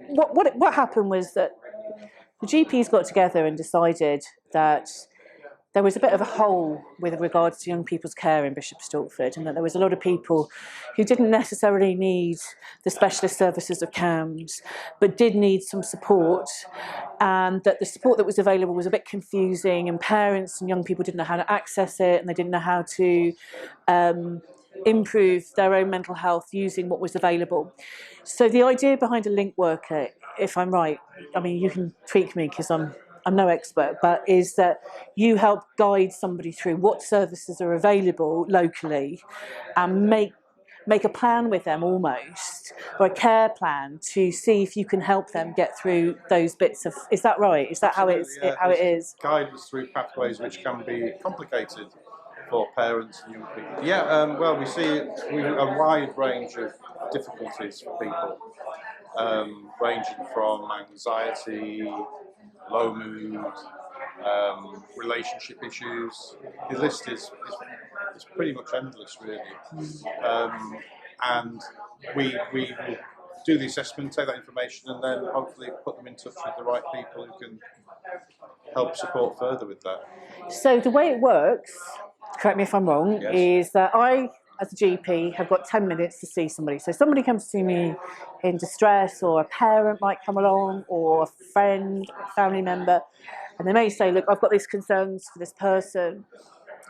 what happened was that the GPs got together and decided that there was a bit of a hole with regards to young people's care in Bishop Stortford, and that there was a lot of people who didn't necessarily need the specialist services of CAMHS, but did need some support, and that the support that was available was a bit confusing, and parents and young people didn't know how to access it, and they didn't know how to improve their own mental health using what was available. So the idea behind a link worker, if I'm right, I mean, you can tweak me because I'm no expert, but is that you help guide somebody through what services are available locally and make a plan with them almost, or a care plan to see if you can help them get through those bits of, is that right? Is that how it is? Guidance through pathways which can be complicated for parents and young people. Well, we see a wide range of difficulties for people, ranging from anxiety, low mood, relationship issues. The list is pretty much endless, really. And we will do the assessment, take that information, and then hopefully put them in touch with the right people who can help support further with that. So the way it works, correct me if I'm wrong, Yes. is that I, as a GP, have got 10 minutes to see somebody. So somebody comes to see me in distress, or a parent might come along, or a friend, a family member, and they may say, look, I've got these concerns for this person.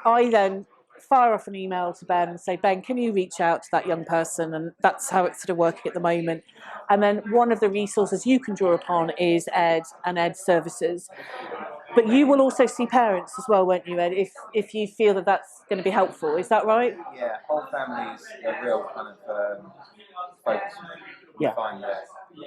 I then fire off an email to Ben and say, Ben, can you reach out to that young person? And that's how it's sort of working at the moment. And then one of the resources you can draw upon is Ed and Ed services. But you will also see parents as well, won't you, Ed, if you feel that that's going to be helpful. Is that right? Yeah, whole family is a real kind of focus. We find that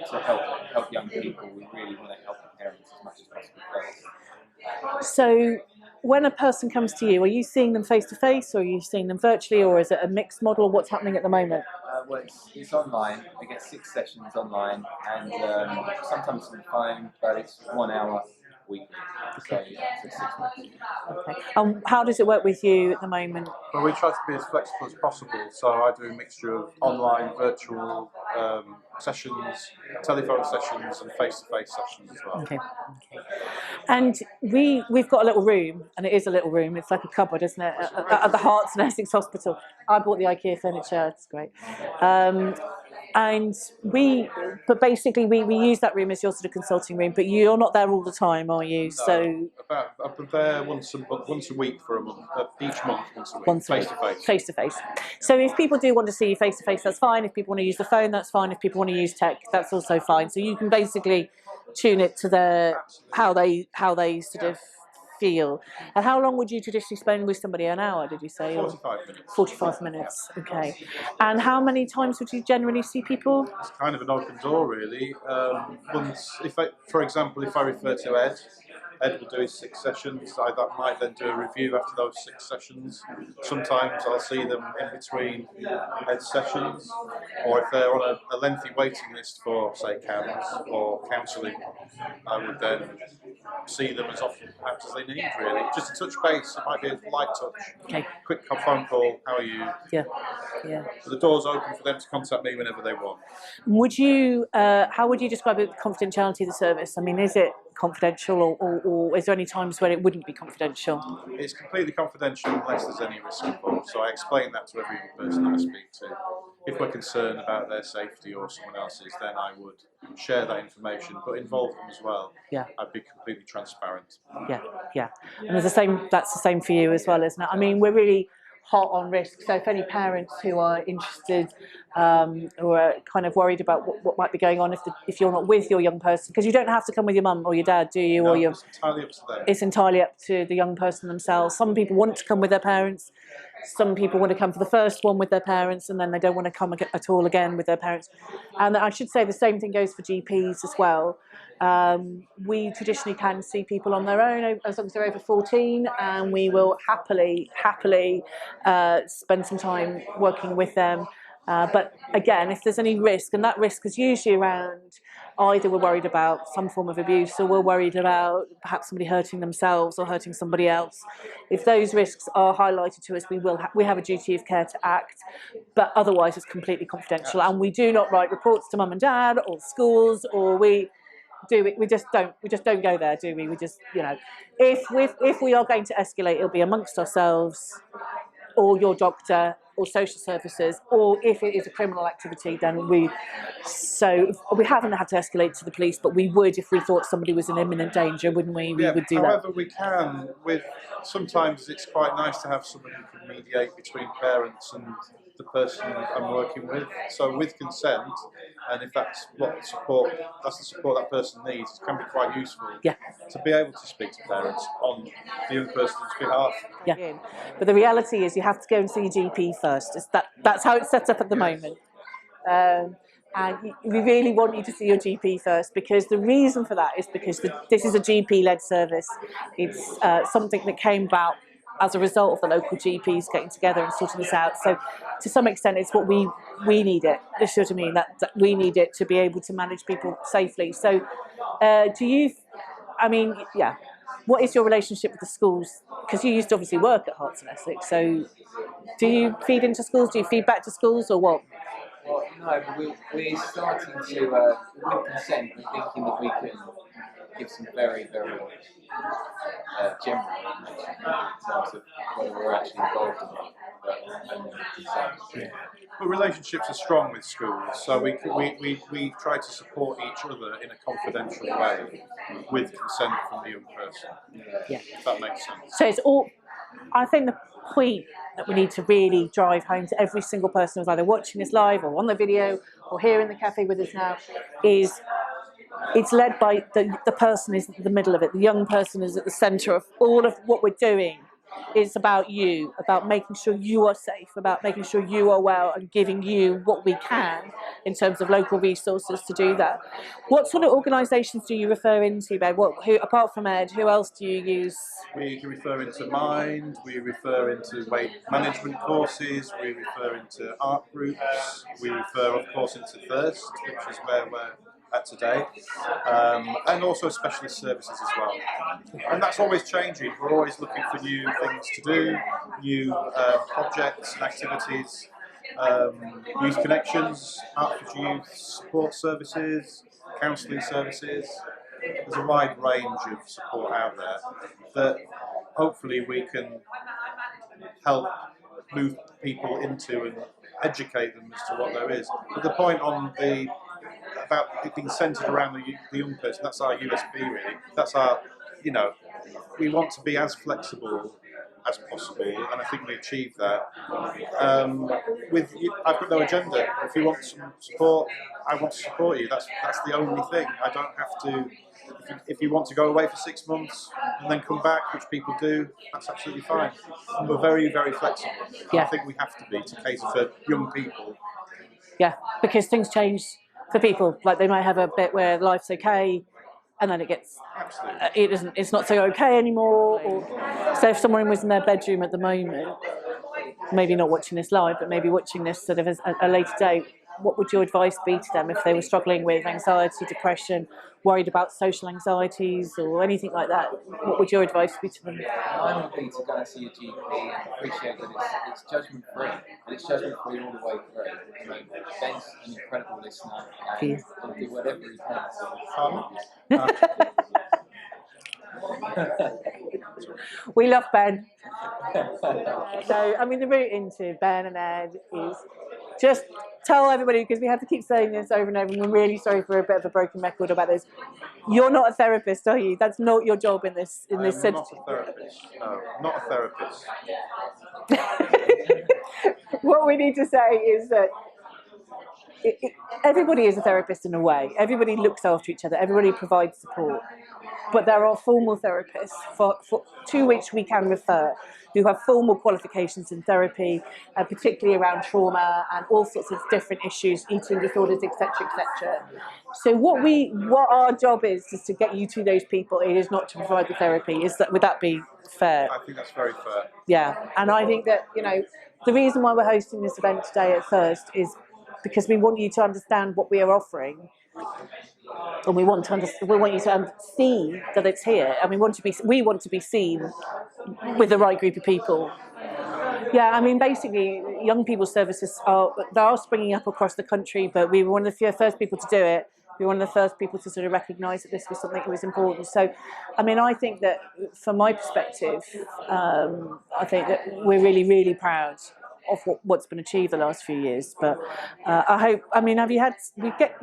to help young people, we really want to help the parents as much as possible first. So when a person comes to you, are you seeing them face-to-face, or are you seeing them virtually, or is it a mixed model? What's happening at the moment? Well, it's online. They get 6 sessions online, and sometimes on the phone, but it's 1 hour weekly. So, yeah, so 6 months. Okay. How does it work with you at the moment? Well, we try to be as flexible as possible, so I do a mixture of online, virtual sessions, telephone sessions, and face-to-face sessions as well. Okay. And we've got a little room, and it is a little room. It's like a cupboard, isn't it? At the Hearts and Essex Hospital. I bought the IKEA furniture. It's great. But basically we use that room as your sort of consulting room. But you're not there all the time, are you? No, so I'm there once a week for a month. Each month, once a week, face-to-face. Face-to-face. So if people do want to see you face-to-face, that's fine. If people want to use the phone, that's fine. If people want to use tech, that's also fine. So you can basically tune it to how they sort of feel. And how long would you traditionally spend with somebody? An hour, did you say? 45 minutes. 45 minutes, okay. And how many times would you generally see people? It's kind of an open door, really. For example, if I refer to Ed will do his 6 sessions. I might then do a review after those 6 sessions. Sometimes I'll see them in between Ed sessions, or if they're on a lengthy waiting list for, say, CAMHS or counselling, I would then see them as often perhaps as they need, really. Just a touch base. It might be a light touch. Okay. Quick phone call. How are you? Yeah. So the door's open for them to contact me whenever they want. Would you? How would you describe the confidentiality of the service? I mean, is it confidential, or is there any times when it wouldn't be confidential? It's completely confidential unless there's any risk involved. So I explain that to every person that I speak to. If we're concerned about their safety or someone else's, then I would share that information, but involve them as well. Yeah. I'd be completely transparent. Yeah. And that's the same for you as well, isn't it? I mean, we're really hot on risk. So if any parents who are interested or are kind of worried about what might be going on if you're not with your young person, because you don't have to come with your mum or your dad, do you? No, or it's entirely up to them. It's entirely up to the young person themselves. Some people want to come with their parents. Some people want to come for the first one with their parents, and then they don't want to come at all again with their parents. And I should say the same thing goes for GPs as well. We traditionally can see people on their own as long as they're over 14, and we will happily spend some time working with them. But again, if there's any risk, and that risk is usually around either we're worried about some form of abuse or we're worried about perhaps somebody hurting themselves or hurting somebody else. If those risks are highlighted to us, we have a duty of care to act, but otherwise it's completely confidential. And we do not write reports to mum and dad or schools, or we just don't go there, do we? We just, you know, if we are going to escalate, it'll be amongst ourselves, or your doctor, or social services, or if it is a criminal activity, then we haven't had to escalate to the police, but we would if we thought somebody was in imminent danger, wouldn't we? We would do that. However, we can. Sometimes it's quite nice to have someone who can mediate between parents and the person I'm working with. So with consent, and if that's the support that person needs, it can be quite useful. Yeah. To be able to speak to parents on the young person's behalf. Yeah. But the reality is, you have to go and see your GP first. That's how it's set up at the moment. And we really want you to see your GP first, because the reason for that is because this is a GP-led service. It's something that came about as a result of the local GPs getting together and sorting this out. So to some extent, it's what we need it. This is what I mean, that we need it to be able to manage people safely. So what is your relationship with the schools? Because you used to obviously work at Hearts of Essex, so do you feed into schools? Do you feed back to schools, or what? Well, no, but we're starting to, with consent, we're thinking that we can give some very, very general information in terms of whether we're actually involved in it, but only with consent. But relationships are strong with schools, so we try to support each other in a confidential way with consent from the young person. Yeah. If that makes sense. So it's all, I think the point that we need to really drive home to every single person who's either watching this live or on the video or here in the cafe with us now is it's led by the person is at the middle of it. The young person is at the centre of all of what we're doing. It's about you, about making sure you are safe, about making sure you are well, and giving you what we can in terms of local resources to do that. What sort of organisations do you refer into, Ben? Who, apart from Ed, who else do you use? We refer into Mind, we refer into weight management courses, we refer into art groups, we refer, of course, into Thirst, which is where we're at today, and also specialist services as well. And that's always changing. We're always looking for new things to do, new projects and activities, youth connections, Hertfordshire Youth support services, counselling services. There's a wide range of support out there that hopefully we can help move people into and educate them as to what there is. But the point about it being centred around the young person, that's our USP really. That's our, we want to be as flexible as possible, and I think we achieve that. I've got no agenda. If you want some support, I want to support you. That's the only thing. I don't have to. If you want to go away for 6 months and then come back, which people do, that's absolutely fine. And we're very, very flexible. Yeah. I think we have to be to cater for young people. Yeah, because things change for people. Like they might have a bit where life's okay, and then it gets it's not so okay anymore. So if someone was in their bedroom at the moment, maybe not watching this live, but maybe watching this sort of as a later date, what would your advice be to them if they were struggling with anxiety, depression, worried about social anxieties or anything like that? What would your advice be to them? Mine would be to go and see your GP and appreciate that it's judgment free, and it's judgment free all the way through. Ben's an incredible listener, and he'll do whatever he can to We love Ben. So, I mean, the route into Ben and Ed is just tell everybody, because we have to keep saying this over and over, and we're really sorry for a bit of a broken record about this. You're not a therapist, are you? That's not your job in this. I'm not a therapist. No, not a therapist. What we need to say is that everybody is a therapist in a way. Everybody looks after each other. Everybody provides support. But there are formal therapists to which we can refer, who have formal qualifications in therapy, particularly around trauma and all sorts of different issues, eating disorders, etc., etc. So what our job is to get you to those people. It is not to provide the therapy. Would that be fair? I think that's very fair. Yeah, and I think that the reason why we're hosting this event today at Thirst is because we want you to understand what we are offering and we want to we want you to see that it's here, and we want to be seen with the right group of people. Yeah, I mean, basically, young people's services are springing up across the country, but we were one of the first people to do it. We were one of the first people to sort of recognise that this was something that was important. So, I mean, I think that from my perspective, I think that we're really, really proud of what's been achieved the last few years. But I hope, I mean,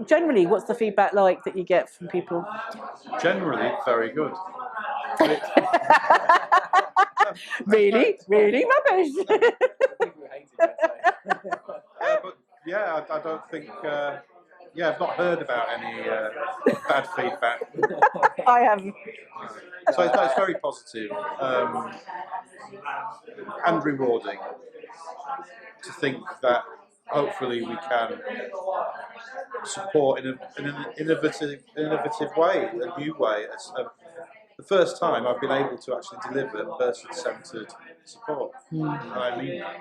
generally, what's the feedback like that you get from people? Generally, very good. Really rubbish. But yeah, I don't think. I've not heard about any bad feedback. I have. So it's very positive and rewarding to think that hopefully we can support in an innovative way, a new way. It's the first time I've been able to actually deliver person-centred support. And I mean that.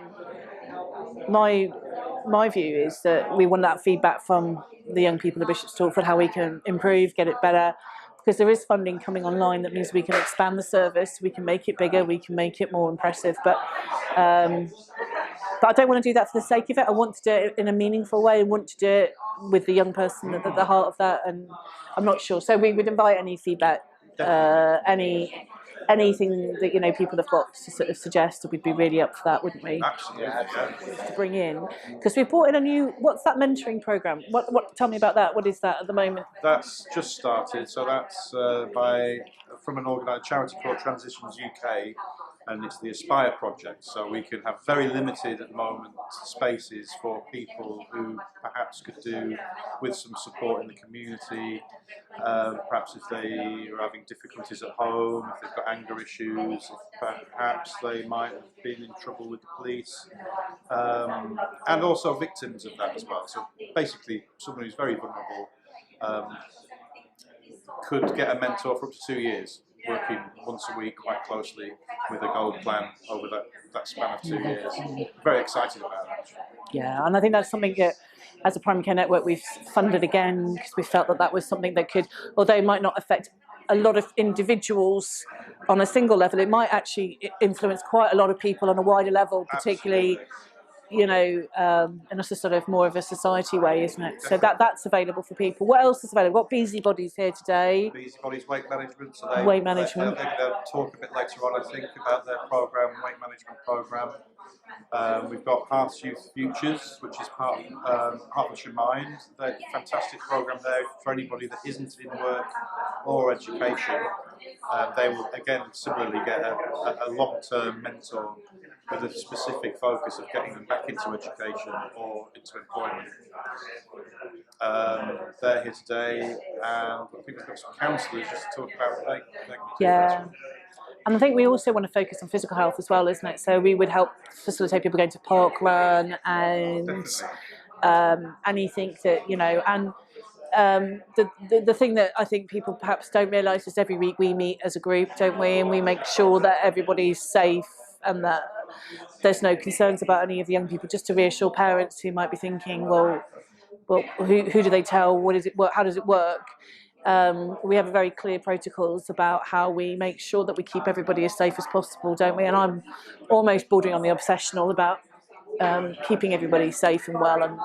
My view is that we want that feedback from the young people of Bishop's Stortford, how we can improve, get it better, because there is funding coming online that means we can expand the service, we can make it bigger, we can make it more impressive. But I don't want to do that for the sake of it. I want to do it in a meaningful way. I want to do it with the young person at the heart of that, and I'm not sure. So we would invite any feedback, anything that people have got to sort of suggest. We'd be really up for that, wouldn't we? Absolutely, yeah. To bring in, because we've brought in a new. What's that mentoring program? What? Tell me about that. What is that at the moment? That's just started. So that's from an organised charity called Transitions UK. And it's the Aspire project, so we can have very limited at the moment spaces for people who perhaps could do with some support in the community, perhaps if they are having difficulties at home, if they've got anger issues, if perhaps they might have been in trouble with the police, and also victims of that as well. So basically someone who's very vulnerable could get a mentor for up to 2 years, working once a week quite closely with a gold plan over that span of 2 years. Very excited about that. Yeah, and I think that's something that, as a primary care network, we've funded again because we felt that was something that could, although it might not affect a lot of individuals on a single level, it might actually influence quite a lot of people on a wider level, particularly. Absolutely. And it's a sort of more of a society way, isn't it? So that's available for people. What else is available? We've got Busybodies here today. Busybodies weight management. So weight management. They'll talk a bit later on, I think, about their program, weight management program. We've got Hearts Youth Futures, which is part of Hertfordshire Mind. They're a fantastic program there for anybody that isn't in work or education. They will again similarly get a long-term mentor with a specific focus of getting them back into education or into employment. They're here today, and I think we've got some counsellors just to talk about their yeah. And I think we also want to focus on physical health as well, isn't it? So we would help facilitate people going to park run and anything that, and the thing that I think people perhaps don't realise is every week we meet as a group, don't we? And we make sure that everybody's safe and that there's no concerns about any of the young people, just to reassure parents who might be thinking, well, who do they tell? What is it? How does it work? We have very clear protocols about how we make sure that we keep everybody as safe as possible, don't we? And I'm almost bordering on the obsessional about keeping everybody safe and well and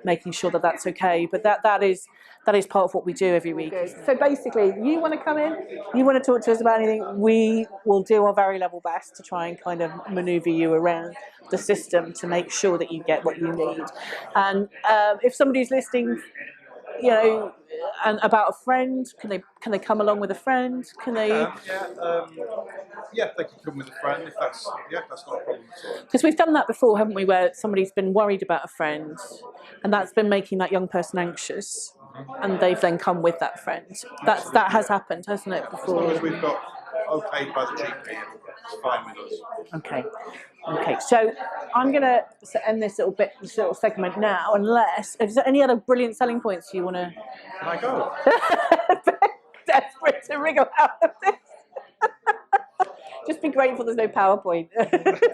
making sure that that's okay. But that is part of what we do every week. So basically, you want to come in, you want to talk to us about anything, we will do our very level best to try and kind of manoeuvre you around the system to make sure that you get what you need. And if somebody's listening, and about a friend, can they come along with a friend? Can they? Yeah, they can come with a friend if that's not a problem at all. Because we've done that before, haven't we? Where somebody's been worried about a friend, and that's been making that young person anxious, and they've then come with that friend. That has happened, hasn't it? Before. As long as we've got okayed by the GP, it's fine with us. Okay. So I'm going to end this little segment now. Unless, is there any other brilliant selling points you want to? Can I go? Desperate to wriggle out of this. Just be grateful there's no PowerPoint.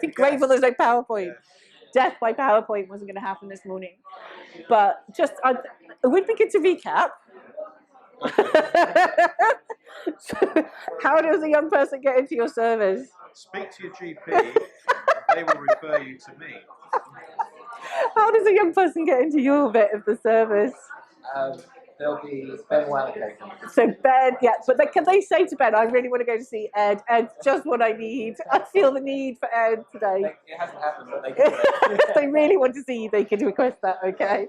Be grateful there's no PowerPoint. Death by PowerPoint wasn't going to happen this morning. But it would be good to recap. So, how does a young person get into your service? Speak to your GP. They will refer you to me. How does a young person get into your bit of the service? There'll be Ben will allocate them. So Ben, yeah, but can they say to Ben, I really want to go to see Ed. Ed's just what I need. I feel the need for Ed today. It hasn't happened, but they can do it. If they really want to see you, they can request that, okay?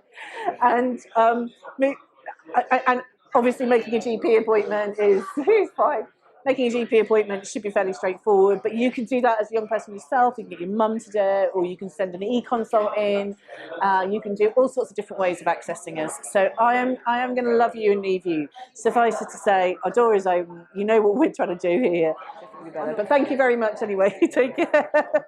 And and obviously making a GP appointment is fine. Making a GP appointment should be fairly straightforward, but you can do that as a young person yourself. You can get your mum to do it, or you can send an e-consult in. You can do all sorts of different ways of accessing us. So I am going to love you and leave you. Suffice it to say, our door is open. You know what we're trying to do here. But thank you very much anyway. Take care.